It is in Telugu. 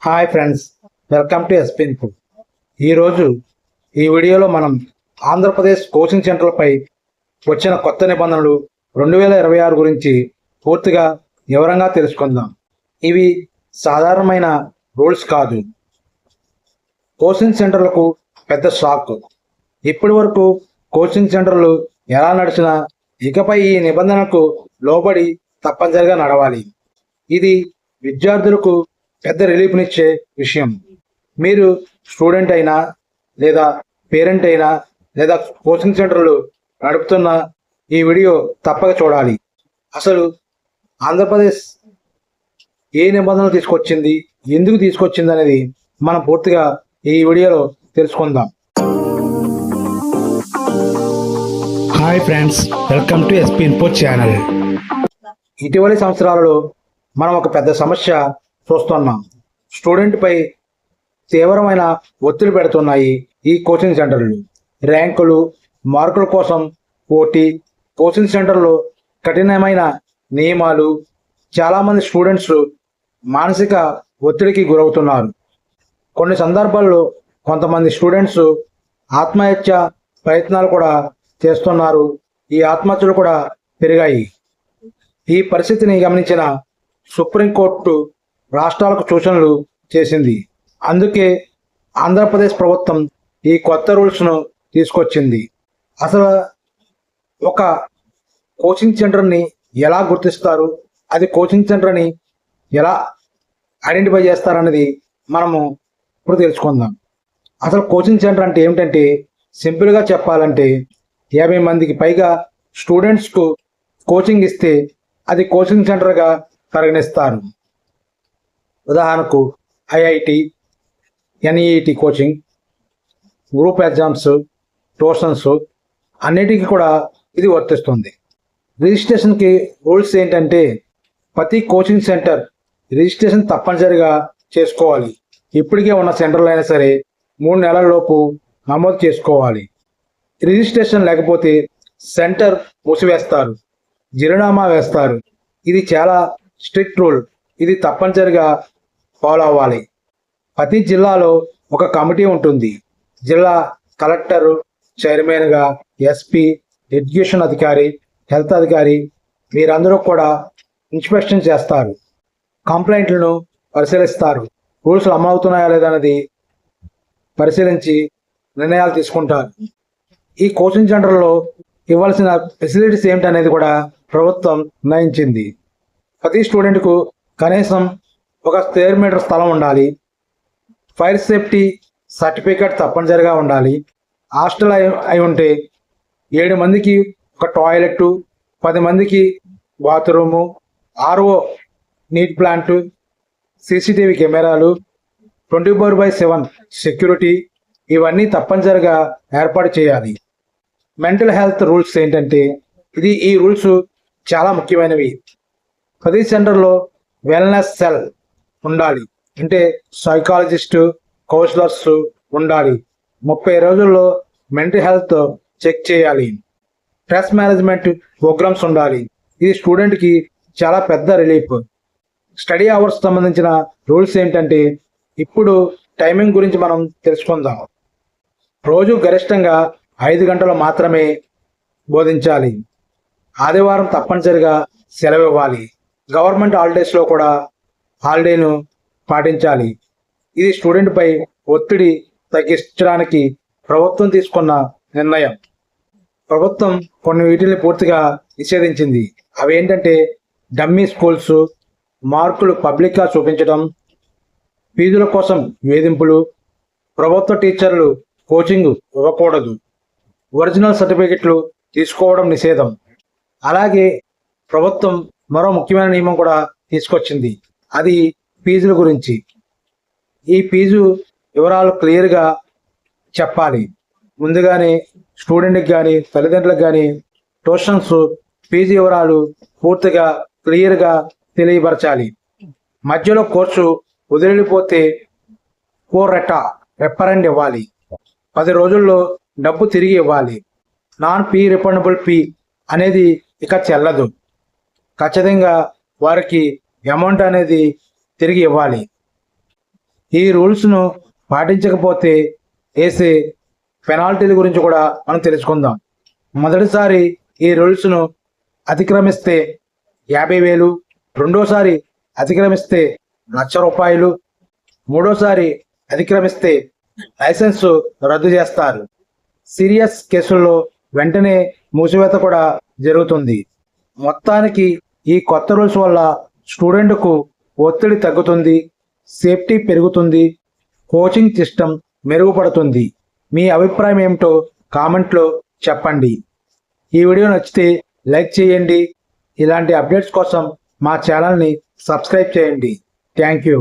హాయ్ ఫ్రెండ్స్, వెల్కమ్ టు ఎస్పిన్ ఫుడ్. ఈరోజు ఈ వీడియోలో మనం ఆంధ్రప్రదేశ్ కోచింగ్ సెంటర్లపై వచ్చిన కొత్త నిబంధనలు 2026 గురించి పూర్తిగా వివరంగా తెలుసుకుందాం. ఇవి సాధారణమైన రూల్స్ కాదు, కోచింగ్ సెంటర్లకు పెద్ద షాక్. ఇప్పటి వరకు కోచింగ్ సెంటర్లు ఎలా నడిచినా ఇకపై ఈ నిబంధనలకు లోబడి తప్పనిసరిగా నడవాలి. ఇది విద్యార్థులకు పెద్ద రిలీఫ్నిచ్చే విషయం. మీరు స్టూడెంట్ అయినా లేదా పేరెంట్ అయినా లేదా కోచింగ్ సెంటర్లు నడుపుతున్న ఈ వీడియో తప్పక చూడాలి. అసలు ఆంధ్రప్రదేశ్ ఏ నిబంధనలు తీసుకొచ్చింది, ఎందుకు తీసుకొచ్చింది అనేది మనం పూర్తిగా ఈ వీడియోలో తెలుసుకుందాం. Hi friends, welcome to SP info channel. ఇటీవలి సంవత్సరాలలో మనం ఒక పెద్ద సమస్య చూస్తున్నాం. స్టూడెంట్పై తీవ్రమైన ఒత్తిడి పెడుతున్నాయి ఈ కోచింగ్ సెంటర్లు. ర్యాంకులు, మార్కుల కోసం పోటీ, కోచింగ్ సెంటర్లో కఠినమైన నియమాలు, చాలామంది స్టూడెంట్స్ మానసిక ఒత్తిడికి గురవుతున్నారు. కొన్ని సందర్భాల్లో కొంతమంది స్టూడెంట్స్ ఆత్మహత్య ప్రయత్నాలు కూడా చేస్తున్నారు. ఈ ఆత్మహత్యలు కూడా పెరిగాయి. ఈ పరిస్థితిని గమనించిన సుప్రీంకోర్టు రాష్ట్రాలకు సూచనలు చేసింది. అందుకే ఆంధ్రప్రదేశ్ ప్రభుత్వం ఈ కొత్త రూల్స్ను తీసుకొచ్చింది. అసలు ఒక కోచింగ్ సెంటర్ని ఎలా గుర్తిస్తారు, అది కోచింగ్ సెంటర్ని ఎలా ఐడెంటిఫై చేస్తారనేది మనము ఇప్పుడు తెలుసుకుందాం. అసలు కోచింగ్ సెంటర్ అంటే ఏమిటంటే, సింపుల్గా చెప్పాలంటే 50 మందికి పైగా స్టూడెంట్స్కు కోచింగ్ ఇస్తే అది కోచింగ్ సెంటర్గా పరిగణిస్తారు. ఉదాహరణకు IIT, NET coaching, group exams, tuitions అన్నిటికీ కూడా ఇది వర్తిస్తుంది. రిజిస్ట్రేషన్కి రూల్స్ ఏంటంటే, ప్రతి కోచింగ్ సెంటర్ రిజిస్ట్రేషన్ తప్పనిసరిగా చేసుకోవాలి. ఇప్పటికే ఉన్న సెంటర్లు అయినా సరే 3 నెలల లోపు నమోదు చేసుకోవాలి. రిజిస్ట్రేషన్ లేకపోతే సెంటర్ మూసివేస్తారు, జరిమానా వేస్తారు. ఇది చాలా స్ట్రిక్ట్ రూల్. ఇది తప్పనిసరిగా ఫాలో అవ్వాలి. ప్రతి జిల్లాలో ఒక కమిటీ ఉంటుంది. జిల్లా కలెక్టర్ చైర్మన్గా ఎస్పీ, ఎడ్యుకేషన్ అధికారి, హెల్త్ అధికారి వీరందరూ కూడా ఇన్స్పెక్షన్ చేస్తారు, కంప్లైంట్లను పరిశీలిస్తారు, రూల్స్ అమలవుతున్నాయా లేదా అనేది పరిశీలించి నిర్ణయాలు తీసుకుంటారు. ఈ కోచింగ్ సెంటర్లో ఇవ్వాల్సిన ఫెసిలిటీస్ ఏమిటనేది కూడా ప్రభుత్వం నిర్ణయించింది. ప్రతి స్టూడెంట్కు కనీసం 1 స్క్వేర్ మీటర్ స్థలం ఉండాలి. ఫైర్ సేఫ్టీ సర్టిఫికేట్ తప్పనిసరిగా ఉండాలి. హాస్టల్ అయి ఉంటే 7 మందికి ఒక టాయిలెట్, 10 మందికి బాత్రూము, ఆర్ఓ నీట్ ప్లాంట్, సీసీటీవీ కెమెరాలు, 24/7 సెక్యూరిటీ ఇవన్నీ తప్పనిసరిగా ఏర్పాటు చేయాలి. మెంటల్ హెల్త్ రూల్స్ ఏంటంటే, ఈ రూల్స్ చాలా ముఖ్యమైనవి. ప్రతి సెంటర్లో వెల్నెస్ సెల్ ఉండాలి. అంటే సైకాలజిస్టు, కౌన్సిలర్స్ ఉండాలి. 30 రోజుల్లో మెంటల్ హెల్త్ చెక్ చేయాలి. స్ట్రెస్ మేనేజ్మెంట్ ప్రోగ్రామ్స్ ఉండాలి. ఇది స్టూడెంట్కి చాలా పెద్ద రిలీఫ్. స్టడీ అవర్స్ సంబంధించిన రూల్స్ ఏంటంటే, ఇప్పుడు టైమింగ్ గురించి మనం తెలుసుకుందాం. రోజు గరిష్టంగా 5 గంటలు మాత్రమే బోధించాలి. ఆదివారం తప్పనిసరిగా సెలవు ఇవ్వాలి. గవర్నమెంట్ హాలిడేస్లో కూడా హాలిడేను పాటించాలి. ఇది స్టూడెంట్పై ఒత్తిడి తగ్గించడానికి ప్రభుత్వం తీసుకున్న నిర్ణయం. ప్రభుత్వం కొన్ని వీటిని పూర్తిగా నిషేధించింది. అవి ఏంటంటే, డమ్మీ స్కూల్స్, మార్కులు పబ్లిక్గా చూపించడం, ఫీజుల కోసం వేధింపులు, ప్రభుత్వ టీచర్లు కోచింగ్ ఇవ్వకూడదు, ఒరిజినల్ సర్టిఫికెట్లు తీసుకోవడం నిషేధం. అలాగే ప్రభుత్వం మరో ముఖ్యమైన నియమం కూడా తీసుకొచ్చింది. అది ఫీజుల గురించి. ఈ ఫీజు వివరాలు క్లియర్గా చెప్పాలి. ముందుగానే స్టూడెంట్కి కానీ తల్లిదండ్రులకు కానీ ట్యూషన్స్ ఫీజు వివరాలు పూర్తిగా క్లియర్గా తెలియపరచాలి. మధ్యలో కోర్సు వదిలిపోతే రెఫరెండ్ ఇవ్వాలి. 10 రోజుల్లో డబ్బు తిరిగి ఇవ్వాలి. నాన్ ఫీ రిఫండబుల్ ఫీ అనేది ఇక చెల్లదు. ఖచ్చితంగా వారికి అమౌంట్ అనేది తిరిగి ఇవ్వాలి. ఈ రూల్స్ను పాటించకపోతే వేసే పెనాల్టీల గురించి కూడా మనం తెలుసుకుందాం. మొదటిసారి ఈ రూల్స్ను అతిక్రమిస్తే 50,000, రెండోసారి అతిక్రమిస్తే ₹1,00,000, మూడోసారి అతిక్రమిస్తే లైసెన్సు రద్దు చేస్తారు. సీరియస్ కేసుల్లో వెంటనే మూసివేత కూడా జరుగుతుంది. మొత్తానికి ఈ కొత్త రూల్స్ వల్ల స్టూడెంట్కు ఒత్తిడి తగ్గుతుంది, సేఫ్టీ పెరుగుతుంది, కోచింగ్ సిస్టమ్ మెరుగుపడుతుంది. మీ అభిప్రాయం ఏమిటో కామెంట్లో చెప్పండి. ఈ వీడియో నచ్చితే లైక్ చేయండి. ఇలాంటి అప్డేట్స్ కోసం మా ఛానల్ని సబ్స్క్రైబ్ చేయండి. Thank you.